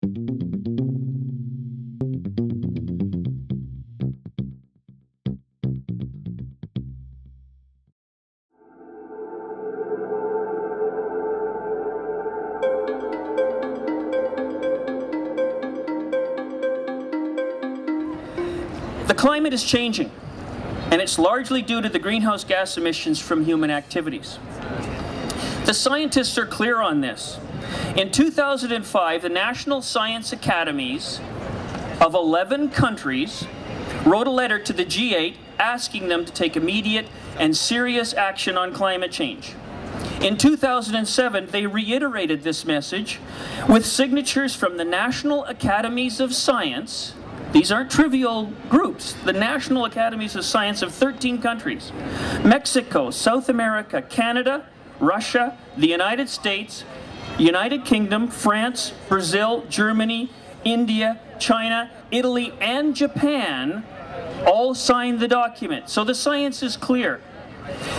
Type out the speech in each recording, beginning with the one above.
The climate is changing, and it's largely due to the greenhouse gas emissions from human activities. The scientists are clear on this. In 2005, the National Science Academies of 11 countries wrote a letter to the G8 asking them to take immediate and serious action on climate change. In 2007, they reiterated this message with signatures from the National Academies of Science. These aren't trivial groups. The National Academies of Science of 13 countries. Mexico, South America, Canada, Russia, the United States, United Kingdom, France, Brazil, Germany, India, China, Italy, and Japan all signed the document. So the science is clear.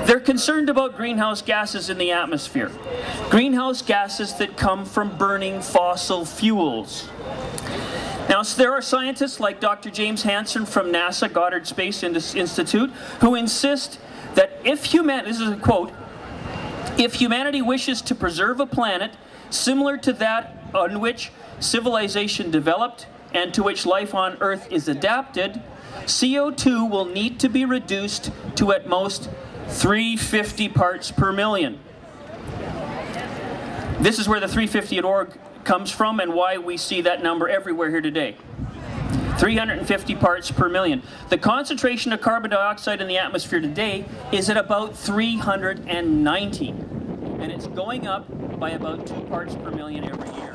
They're concerned about greenhouse gases in the atmosphere. Greenhouse gases that come from burning fossil fuels. Now, so there are scientists like Dr. James Hansen from NASA Goddard Space Institute who insist that if humanity, this is a quote, if humanity wishes to preserve a planet similar to that on which civilization developed and to which life on Earth is adapted, CO2 will need to be reduced to at most 350 parts per million. This is where the 350 at org comes from and why we see that number everywhere here today. 350 parts per million. The concentration of carbon dioxide in the atmosphere today is at about 390, and it's going up by about 2 parts per million every year.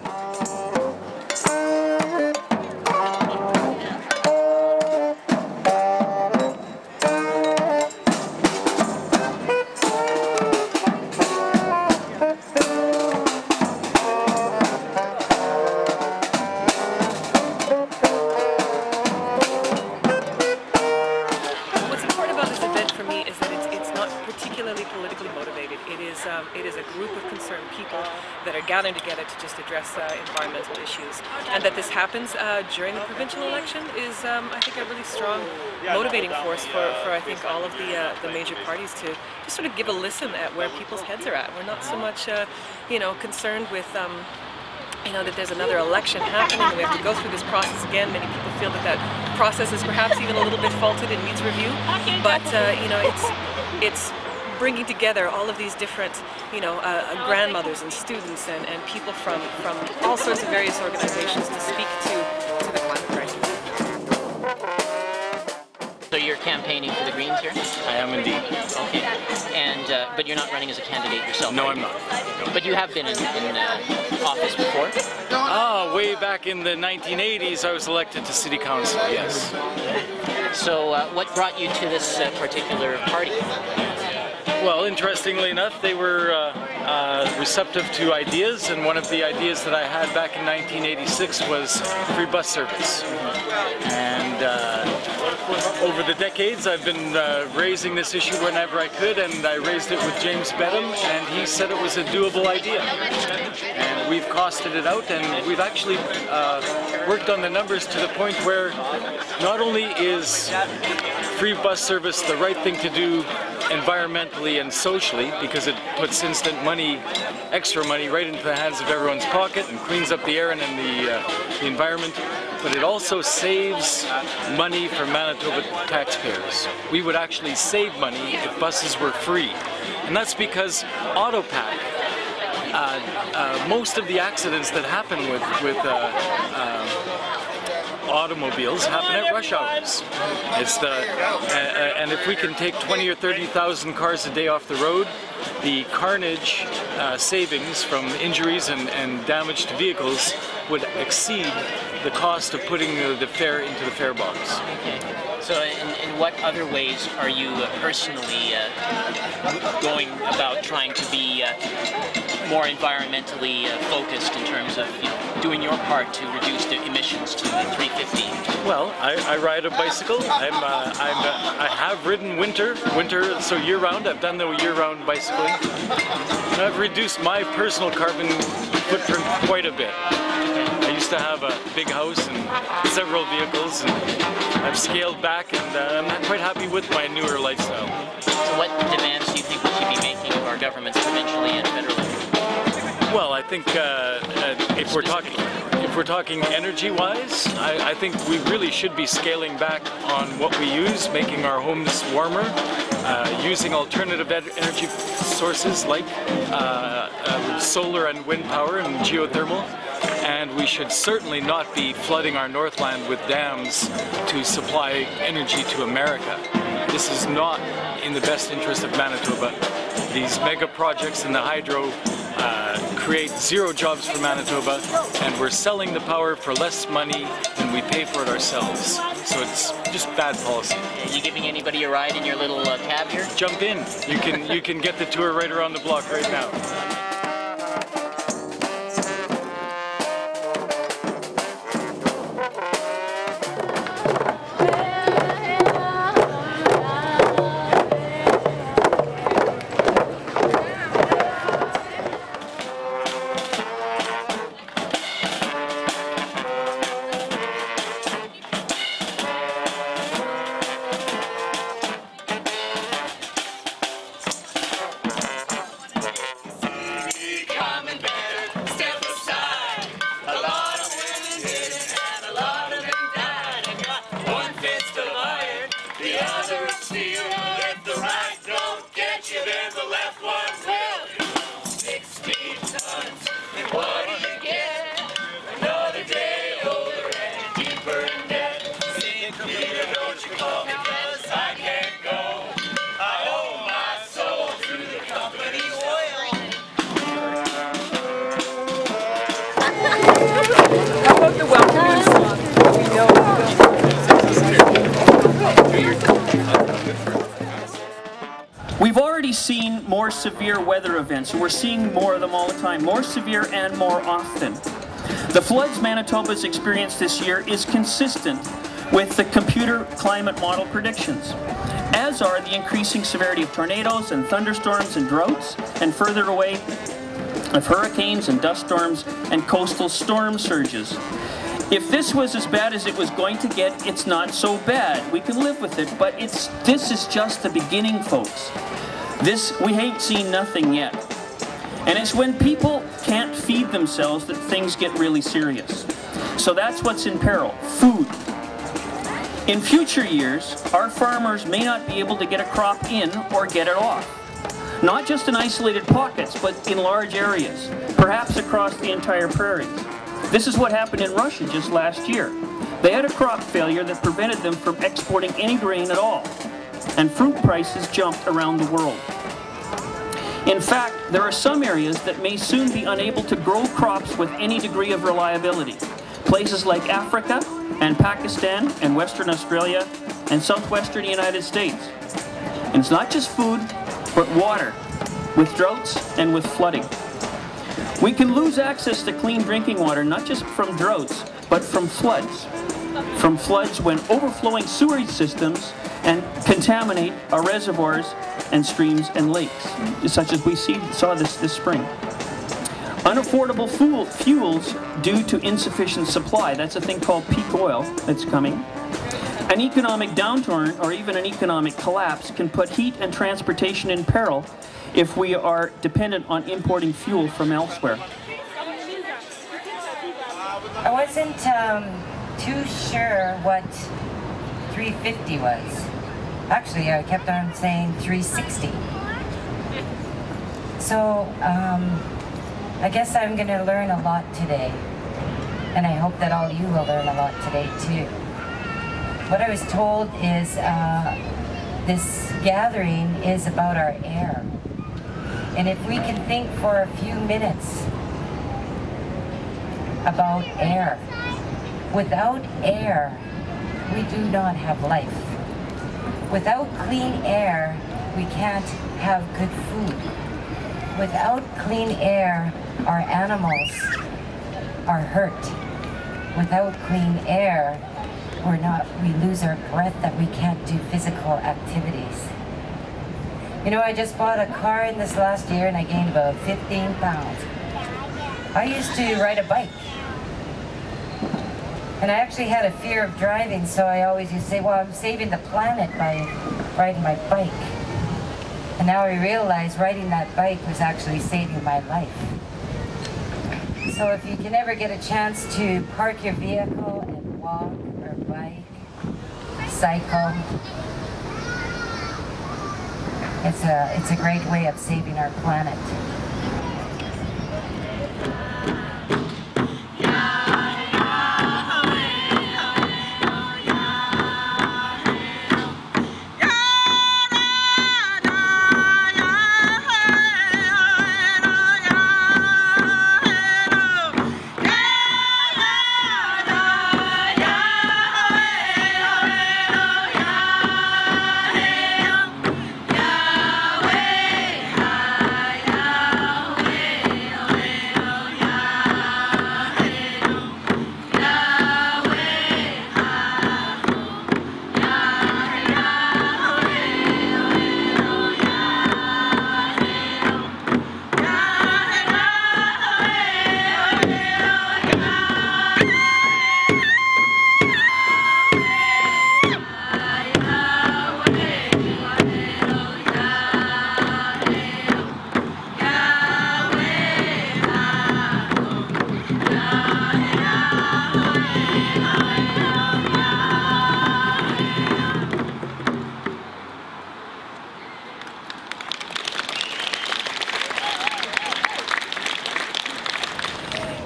It is a group of concerned people that are gathering together to just address environmental issues. And that this happens during the provincial election is, I think, a really strong motivating force for I think, all of the major parties to just sort of give a listen at where people's heads are at. We're not so much, you know, concerned with, you know, that there's another election happening and we have to go through this process again. Many people feel that that process is perhaps even a little bit faulted and needs review. But, you know, it's bringing together all of these different, you know, grandmothers and students and people from all sorts of various organizations to speak to the climate crisis. So you're campaigning for the Greens here? I am indeed. Okay. And but you're not running as a candidate yourself? No, right? I'm not. But you have been in office before? Ah, way back in the 1980s, I was elected to City Council, yes. So what brought you to this particular party? Well, interestingly enough, they were receptive to ideas, and one of the ideas that I had back in 1986 was free bus service. And over the decades, I've been raising this issue whenever I could, and I raised it with James Beddome, and he said it was a doable idea. And we've costed it out, and we've actually worked on the numbers to the point where not only is free bus service the right thing to do environmentally and socially, because it puts instant money, extra money, right into the hands of everyone's pocket and cleans up the air and the environment, but it also saves money for Manitoba taxpayers. We would actually save money if buses were free, and that's because Autopack, most of the accidents that happen with automobiles happen at rush hours. It's and if we can take 20 or 30,000 cars a day off the road, the carnage savings from injuries and damage to vehicles would exceed the cost of putting the fare into the fare box. Okay. So in what other ways are you personally going about trying to be more environmentally focused in terms of, you know, doing your part to reduce the emissions to the 350? Well, I ride a bicycle. I have ridden winter, so year-round. I've done the year-round bicycling. And I've reduced my personal carbon footprint quite a bit. I used to have a big house and several vehicles, and I've scaled back, and I'm not quite happy with my newer lifestyle. So what demands do you think we should be making of our governments provincially and federally? Well, I think if we're talking energy-wise, I think we really should be scaling back on what we use, making our homes warmer, using alternative energy sources like solar and wind power and geothermal. And we should certainly not be flooding our Northland with dams to supply energy to America. This is not in the best interest of Manitoba. These mega projects in the hydro create 0 jobs for Manitoba, and we're selling the power for less money than we pay for it ourselves. So it's just bad policy. Are you giving anybody a ride in your little cab here? Jump in. You can get the tour right around the block right now. How about the welcoming song? We've already seen more severe weather events, and we're seeing more of them all the time, more severe and more often. The floods Manitoba's experienced this year is consistent with the computer climate model predictions, as are the increasing severity of tornadoes and thunderstorms and droughts, and further away of hurricanes and dust storms and coastal storm surges. If this was as bad as it was going to get, it's not so bad. We can live with it, but this is just the beginning, folks. We ain't seen nothing yet. And it's when people can't feed themselves that things get really serious. So that's what's in peril, food. In future years, our farmers may not be able to get a crop in or get it off. Not just in isolated pockets, but in large areas, perhaps across the entire prairies. This is what happened in Russia just last year. They had a crop failure that prevented them from exporting any grain at all, and fruit prices jumped around the world. In fact, there are some areas that may soon be unable to grow crops with any degree of reliability. Places like Africa and Pakistan and Western Australia and southwestern United States. And it's not just food, but water, with droughts and with flooding. We can lose access to clean drinking water not just from droughts, but from floods. From floods when overflowing sewerage systems and contaminate our reservoirs and streams and lakes, such as we saw this spring. Unaffordable fuels due to insufficient supply. That's a thing called peak oil that's coming. An economic downturn or even an economic collapse can put heat and transportation in peril if we are dependent on importing fuel from elsewhere. I wasn't too sure what 350 was. Actually, I kept on saying 360. So I guess I'm going to learn a lot today. And I hope that all you will learn a lot today too. What I was told is this gathering is about our air. And if we can think for a few minutes about air. Without air, we do not have life. Without clean air, we can't have good food. Without clean air, our animals are hurt. Without clean air, we lose our breath, that we can't do physical activities. You know, I just bought a car in this last year and I gained about 15 pounds. I used to ride a bike. And I actually had a fear of driving, so I always used to say, well, I'm saving the planet by riding my bike. And now I realize riding that bike was actually saving my life. So if you can ever get a chance to park your vehicle and walk or bike, cycle, it's a great way of saving our planet.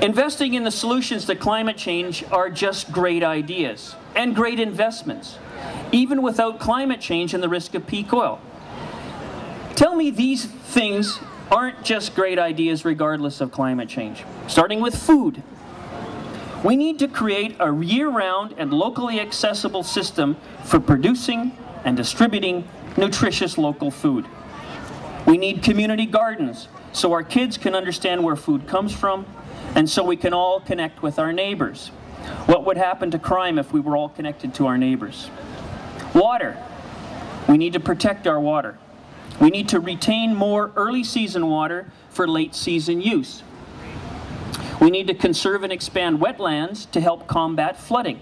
Investing in the solutions to climate change are just great ideas and great investments, even without climate change and the risk of peak oil. Tell me these things aren't just great ideas regardless of climate change. Starting with food. We need to create a year-round and locally accessible system for producing and distributing nutritious local food. We need community gardens so our kids can understand where food comes from, and so we can all connect with our neighbors. What would happen to crime if we were all connected to our neighbors? Water. We need to protect our water. We need to retain more early season water for late season use. We need to conserve and expand wetlands to help combat flooding.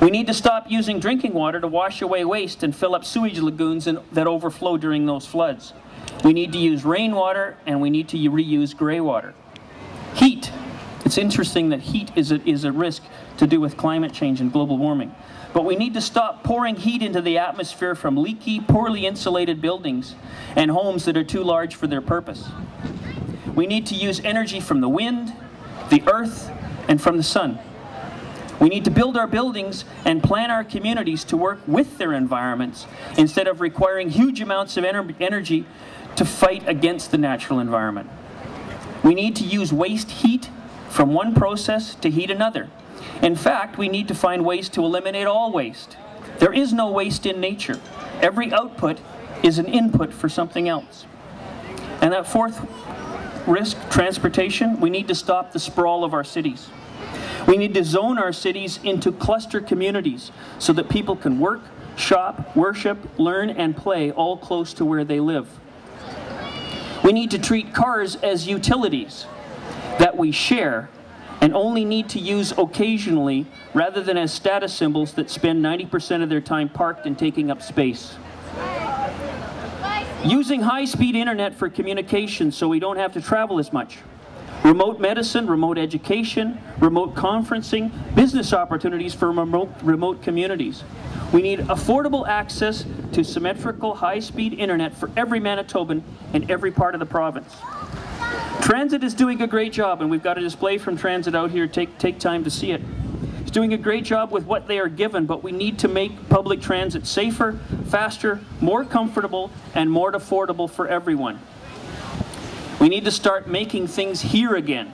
We need to stop using drinking water to wash away waste and fill up sewage lagoons that overflow during those floods. We need to use rainwater, and we need to reuse grey water. Heat. It's interesting that heat is a risk to do with climate change and global warming. But we need to stop pouring heat into the atmosphere from leaky, poorly insulated buildings and homes that are too large for their purpose. We need to use energy from the wind, the earth, and from the sun. We need to build our buildings and plan our communities to work with their environments instead of requiring huge amounts of energy to fight against the natural environment. We need to use waste heat from one process to heat another. In fact, we need to find ways to eliminate all waste. There is no waste in nature. Every output is an input for something else. And that fourth risk, transportation, we need to stop the sprawl of our cities. We need to zone our cities into cluster communities so that people can work, shop, worship, learn, and play all close to where they live. We need to treat cars as utilities that we share and only need to use occasionally rather than as status symbols that spend 90% of their time parked and taking up space. Using high-speed internet for communication so we don't have to travel as much. Remote medicine, remote education, remote conferencing, business opportunities for remote communities. We need affordable access to symmetrical high-speed internet for every Manitoban in every part of the province. Transit is doing a great job, and we've got a display from Transit out here. Take time to see it. It's doing a great job with what they are given, but we need to make public transit safer, faster, more comfortable, and more affordable for everyone. We need to start making things here again,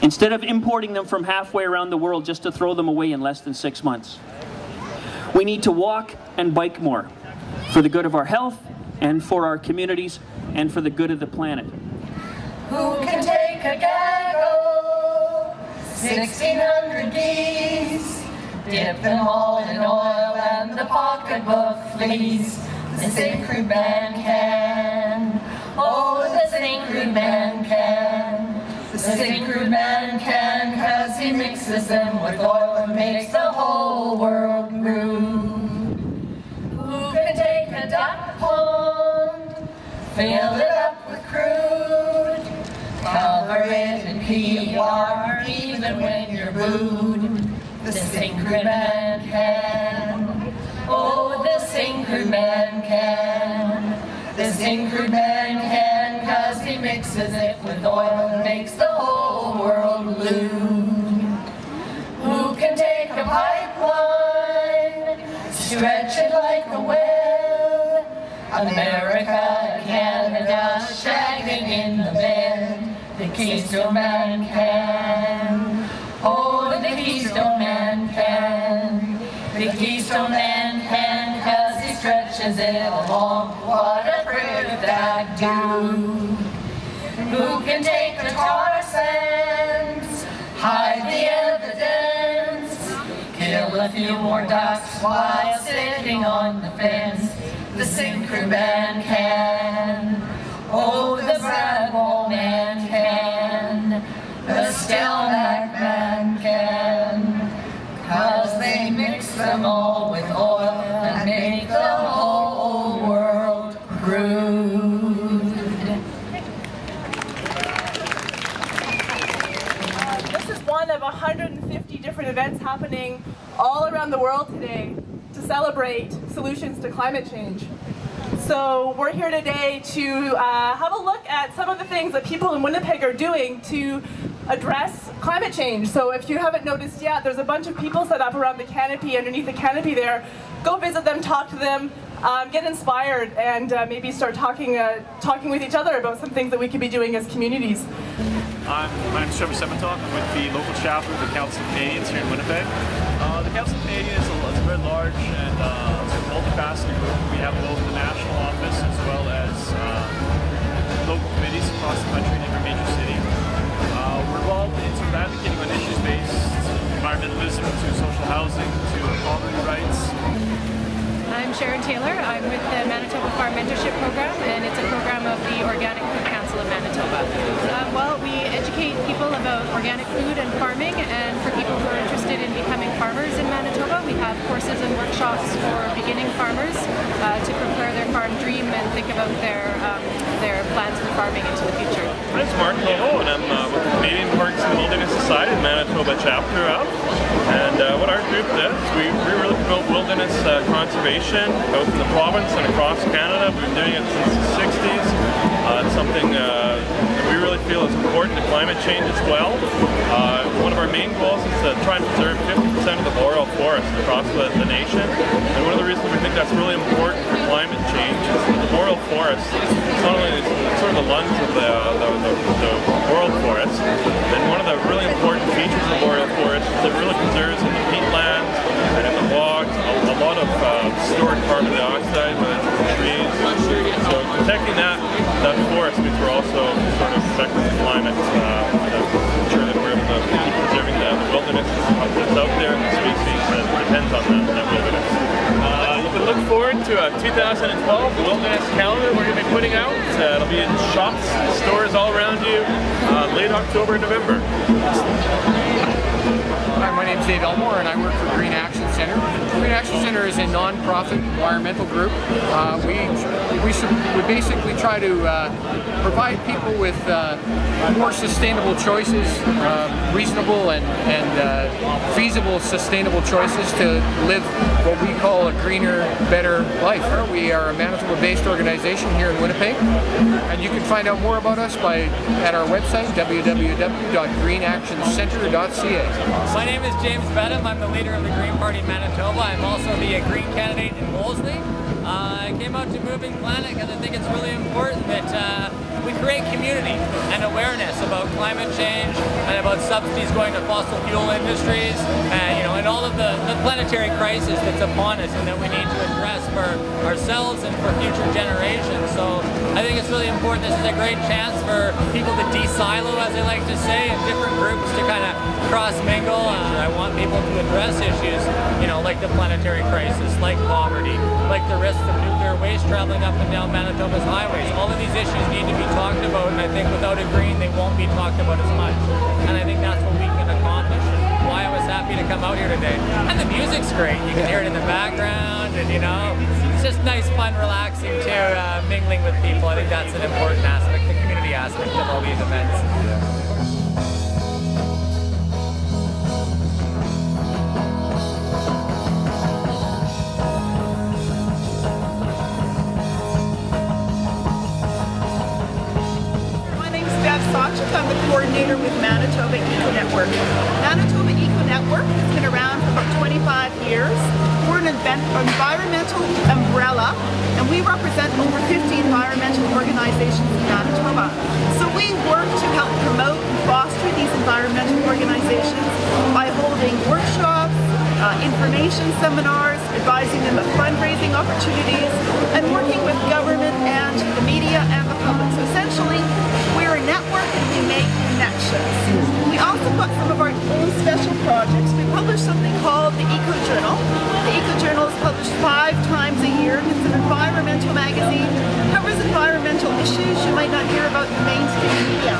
instead of importing them from halfway around the world just to throw them away in less than 6 months. We need to walk and bike more, for the good of our health, and for our communities, and for the good of the planet. Who can take a gaggle, 1600 geese, dip them all in oil and the pocketbook fleece? The St. Crude man can, oh, the St. Crude man can. The St. Crude man can, 'cause he mixes mixes them with oil and makes the whole world groove. Who can take a duck pond, fill it up with crude, cover it in PR even when you're booed? This angry man can, oh, this angry man can. This angry man can, 'cause he mixes it with oil and makes the whole world blue. Who can take a pipeline, stretch it like a well? America, Canada, shagging in the bed. The Keystone Man can, oh, the Keystone Man can. The Keystone Man can, 'cause he stretches it along. What a prick that do. Who can take the tar sands, hide the evidence, kill a few more ducks while sitting on the fence? The Synchro Man can, oh, the Bradwell Man can, the Stelmack Man can, 'cause they mix them all with oil and make the whole world crude. This is one of 150 different events happening all around the world today to celebrate solutions to climate change. So we're here today to have a look at some of the things that people in Winnipeg are doing to address climate change. So if you haven't noticed yet, there's a bunch of people set up around the canopy, underneath the canopy there. Go visit them, talk to them, get inspired, and maybe start talking with each other about some things that we could be doing as communities. My name is Trevor Sementalk. I'm with the local chapter of the Council of Canadians here in Winnipeg. The Council of Canadians is a very large and multifaceted group. We have both the national office as well as local committees across the country in every major city. We're involved in sort of advocating on issues based environmentalism to social housing to poverty rights. I'm Sharon Taylor. I'm with the Manitoba Farm Mentorship Program, and it's a program of the Organic Food Council of Manitoba. Well, we educate people about organic food and farming, and for people who are interested in becoming farmers in Manitoba, we have courses and workshops for beginning farmers to prepare their farm dream and think about their plans for farming into the future. My name's Mark Lobo, and I'm with the Canadian Parks and Wilderness Society, Manitoba chapter up. And what our group does, we really promote wilderness conservation both in the province and across Canada. We've been doing it since the 60s. It's something that we really feel is important to climate change as well. One of our main goals is to try and preserve 50% of the boreal forest across the nation. And one of the reasons we think that's really important for climate change is that the boreal forest is not only sort of the lungs of the world forest, and one of the really important features of boreal forest is it really preserves in the peatlands and in the bogs a lot of stored carbon dioxide within the trees. So protecting that forest means we're also sort of protecting the climate to ensure that we're able to keep preserving the wilderness that's out there and the species that depends on that wilderness. You can look forward to a 2012 Wilderness Calendar we're going to be putting out. It'll be in shops, stores all around you, late October, November. Hi, my name is Dave Elmore and I work for Green Action Centre. Green Action Centre is a non-profit environmental group. We basically try to provide people with more sustainable choices, reasonable and feasible sustainable choices to live what we call a greener, better life. We are a Manitoba-based organization here in Winnipeg, and you can find out more about us at our website, www.greenactioncentre.ca. My name is James Beddome. I'm the leader of the Green Party in Manitoba. I'm also the Green candidate in Wolseley. I came out to Moving Planet because I think it's really important that we create community and awareness about climate change and about subsidies going to fossil fuel industries and, and all of the planetary crisis that's upon us and that we need to address for ourselves and for future generations. So I think it's really important. This is a great chance for people to de-silo, as they like to say, and different groups to kind of cross-mingle. I want people to address issues, like the planetary crisis, like poverty, like the risks of nuclear waste traveling up and down Manitoba's highways. All of these issues need to be talked about, and I think without a green, they won't be talked about as much. And I think that's what we can accomplish. why I was happy to come out here today. And the music's great. You can hear it in the background, and you know, it's just nice, fun, relaxing too, mingling with people. I think that's an important aspect, the community aspect of all these events. I'm the coordinator with Manitoba Eco Network. Manitoba Eco Network has been around for about 25 years. We're an environmental umbrella, and we represent over 50 environmental organizations in Manitoba. So we work to help promote and foster these environmental organizations by holding workshops, information seminars, advising them of fundraising opportunities, and working with government and the media and the public. So essentially, we're a network and we make connections. We also got some of our own special projects. We publish something called the Eco Journal. The Eco Journal is published 5 times a year. It's an environmental magazine. It covers environmental issues you might not hear about in mainstream media.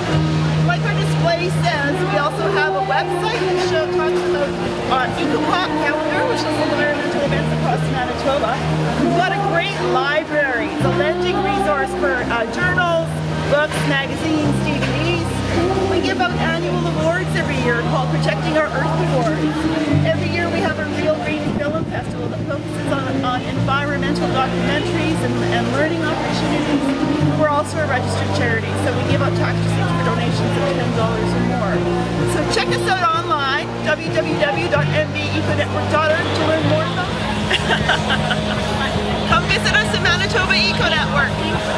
Like our display says, we also have a website that talks about our EcoPop calendar, which is environmental events across Manitoba. We've got a great library. It's a lending resource for journals, books, magazines, DVDs. We give out annual awards every year called Protecting Our Earth Awards. Every year we have a Real Green Film Festival that focuses on environmental documentaries and learning opportunities. We're also a registered charity, so we give out tax receipts for donations of $10 or more. So check us out online, www.mbeconetwork.org, to learn more about it. Come visit us at Manitoba Eco Network.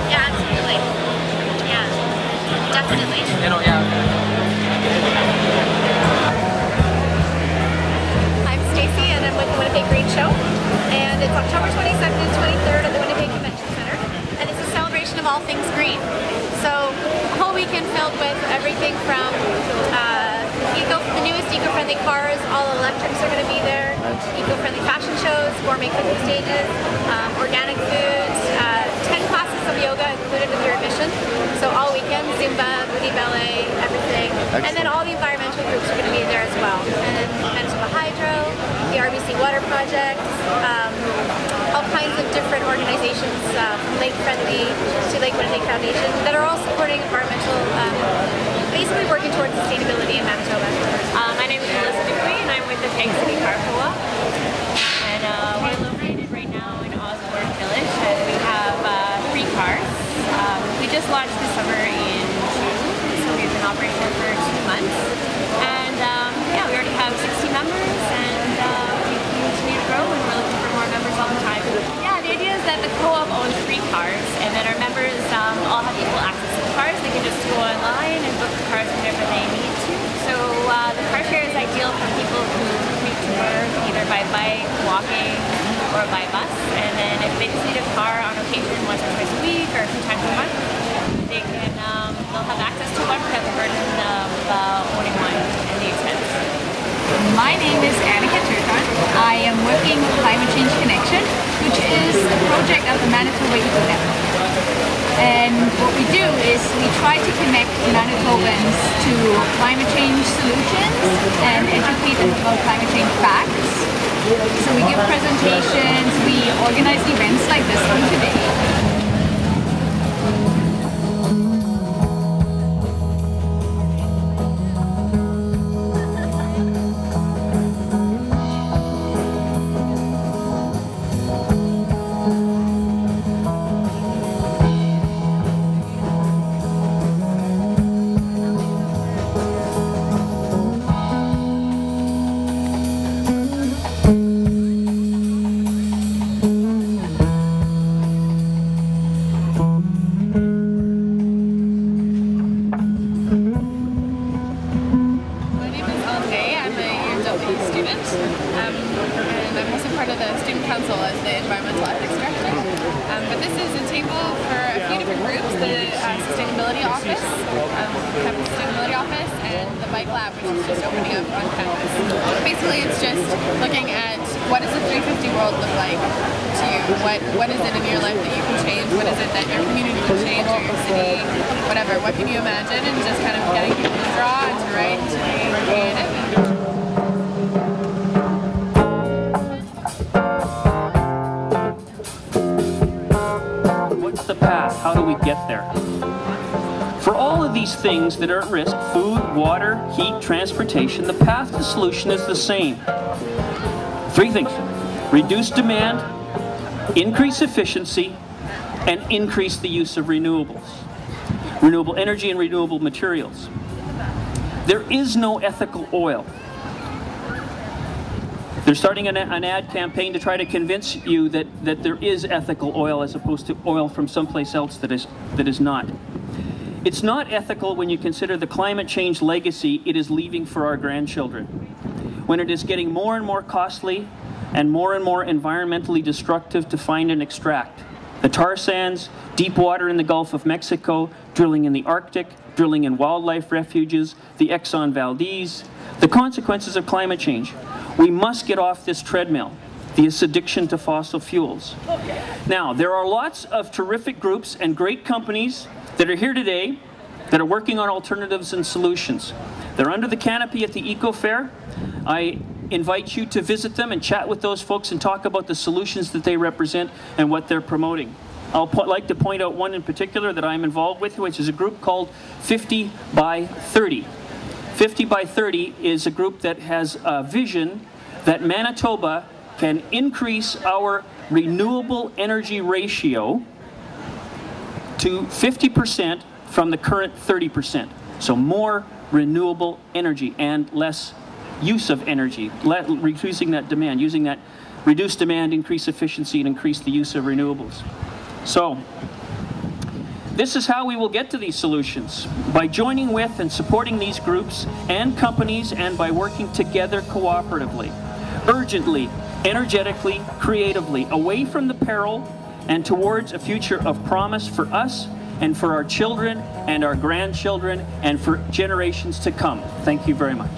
Yeah, absolutely. Yeah, definitely. I'm Stacy, and I'm with the Winnipeg Green Show, and it's October 22nd and 23rd at the Winnipeg Convention Center, and it's a celebration of all things green. So a whole weekend filled with everything from the newest eco-friendly cars, all electrics are going to be there, eco-friendly fashion shows, gourmet cooking stages, organic foods, 10 classes of yoga included with your admission. So all weekend, Zumba, booty ballet, everything. Excellent. And then all the environmental groups are going to be there as well. And Manitoba Hydro, the RBC Water Project, all kinds of different organizations, from Lake Friendly to Lake Winnipeg Foundation, that are all supporting environmental, basically working towards sustainability in Manitoba. My name is Melissa Dupuy, and I'm with the Tank City Car Co-op. And we're located right now in Osborne Village, and we have 3 cars. We just launched this summer in June, so we've been operational for 2 months. And yeah, we already have 60 members, and we continue to grow, and we're looking for more members all the time. Yeah, the idea is that the co-op owns 3 cars, and then our members all have equal access to the cars. They can just go online and book the cars whenever they need to. So the car share is ideal for people who commute to work either by bike, walking, or by bus. And then if they just need a car on occasion once or twice a week or a few times a month, they can they'll have access to one without the burden of owning one and the expense. My name is Annika Turton. I am working with Climate Change Connection, which is a project of the Manitoba Eco Network. And what we do is we try to connect Manitobans to climate change solutions and educate them about climate change facts. So we give presentations, we organize events like this one today. Basically, it's just looking at what does a 350 world look like to you? What is it in your life that you can change? What is it that your community can change, or your city, whatever? What can you imagine? And just kind of getting people to draw, and to write, and to be creative. get there. For all of these things that are at risk, food, water, heat, transportation, the path to solution is the same. Three things: reduce demand, increase efficiency, and increase the use of renewables. Renewable energy and renewable materials. There is no ethical oil. They're starting an ad campaign to try to convince you that there is ethical oil as opposed to oil from someplace else that is not. It's not ethical when you consider the climate change legacy it is leaving for our grandchildren. When it is getting more and more costly and more environmentally destructive to find and extract. The tar sands, deep water in the Gulf of Mexico, drilling in the Arctic, drilling in wildlife refuges, the Exxon Valdez, the consequences of climate change. We must get off this treadmill, this addiction to fossil fuels. Now, there are lots of terrific groups and great companies that are here today that are working on alternatives and solutions. They're under the canopy at the Eco Fair. I invite you to visit them and chat with those folks and talk about the solutions that they represent and what they're promoting. I'll like to point out one in particular that I'm involved with, which is a group called 50 by 30. 50 by 30 is a group that has a vision that Manitoba can increase our renewable energy ratio to 50% from the current 30%. So more renewable energy and less use of energy, reducing that demand, using that reduced demand, increase efficiency, and increase the use of renewables. So this is how we will get to these solutions, by joining with and supporting these groups and companies, and by working together cooperatively, urgently, energetically, creatively, away from the peril and towards a future of promise for us and for our children and our grandchildren and for generations to come. Thank you very much.